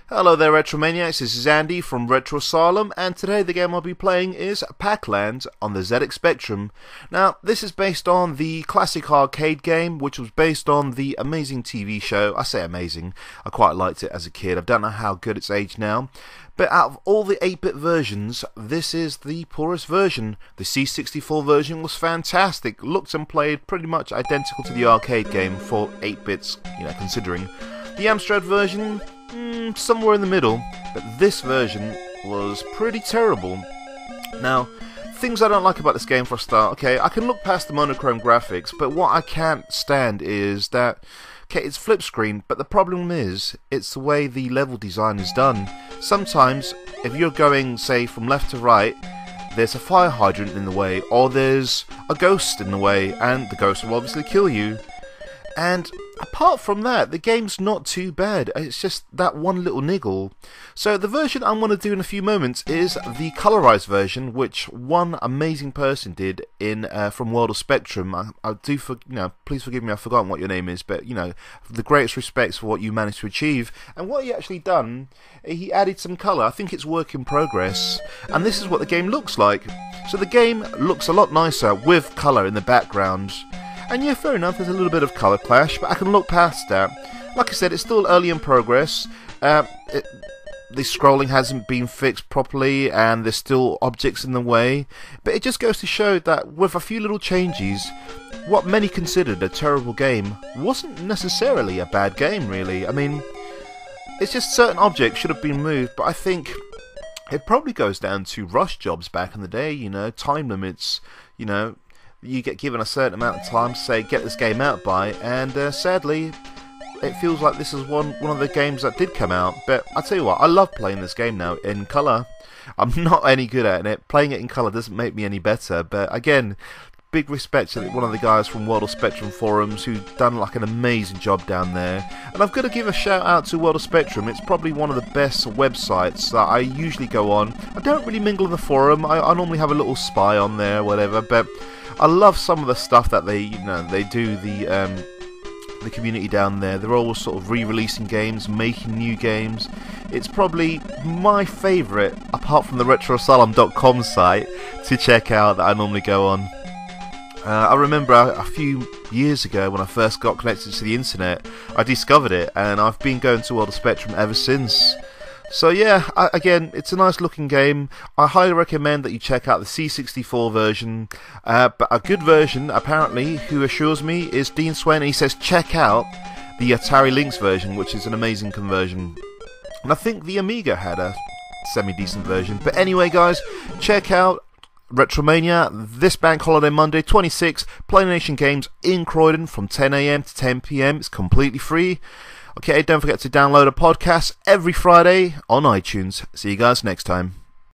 Hello there Retromaniacs, this is Andy from Retro Asylum, and today the game I'll be playing is Pac-Land on the ZX Spectrum. Now, this is based on the classic arcade game, which was based on the amazing TV show. I say amazing, I quite liked it as a kid. I don't know how good it's aged now. But out of all the 8-bit versions, this is the poorest version. The C64 version was fantastic, looked and played pretty much identical to the arcade game for 8 bits, considering. The Amstrad version, somewhere in the middle, but this version was pretty terrible. Now, things I don't like about this game for a start, okay, I can look past the monochrome graphics, but what I can't stand is that, okay, it's flip screen, but the problem is, it's the way the level design is done. Sometimes, if you're going, say, from left to right, there's a fire hydrant in the way, or there's a ghost in the way, and the ghost will obviously kill you. And apart from that, the game's not too bad. It's just that one little niggle. So the version I'm going to do in a few moments is the colorized version, which one amazing person did in from World of Spectrum. I do, please forgive me, I've forgotten what your name is, but the greatest respects for what you managed to achieve. And what he actually done, he added some color. I think it's work in progress, and this is what the game looks like. So the game looks a lot nicer with color in the background. And yeah, fair enough, there's a little bit of colour clash, but I can look past that. Like I said, it's still early in progress. The scrolling hasn't been fixed properly, and there's still objects in the way. But it just goes to show that with a few little changes, what many considered a terrible game wasn't necessarily a bad game, really. I mean, it's just certain objects should have been moved, but I think it probably goes down to rush jobs back in the day, time limits, you get given a certain amount of time to say get this game out by, and sadly it feels like this is one of the games that did come out. But I tell you what, I love playing this game now in colour. I'm not any good at it. Playing it in colour doesn't make me any better, but again, big respect to one of the guys from World of Spectrum forums who done like an amazing job down there. And I've got to give a shout out to World of Spectrum. It's probably one of the best websites that I usually go on. I don't really mingle in the forum. I normally have a little spy on there or whatever, but I love some of the stuff that they do, the community down there. They're always sort of re-releasing games, making new games. It's probably my favourite, apart from the retroasylum.com site, to check out that I normally go on. I remember a few years ago when I first got connected to the internet, I discovered it, and I've been going to World of Spectrum ever since. So yeah, again, it's a nice looking game. I highly recommend that you check out the C64 version, but a good version, apparently, who assures me, is Dean Swain, and he says check out the Atari Lynx version, which is an amazing conversion. And I think the Amiga had a semi-decent version. But anyway guys, check out Retromania this Bank Holiday Monday 26, Play Nation Games in Croydon from 10 AM to 10 PM. It's completely free. Okay, don't forget to download a podcast every Friday on iTunes. See you guys next time.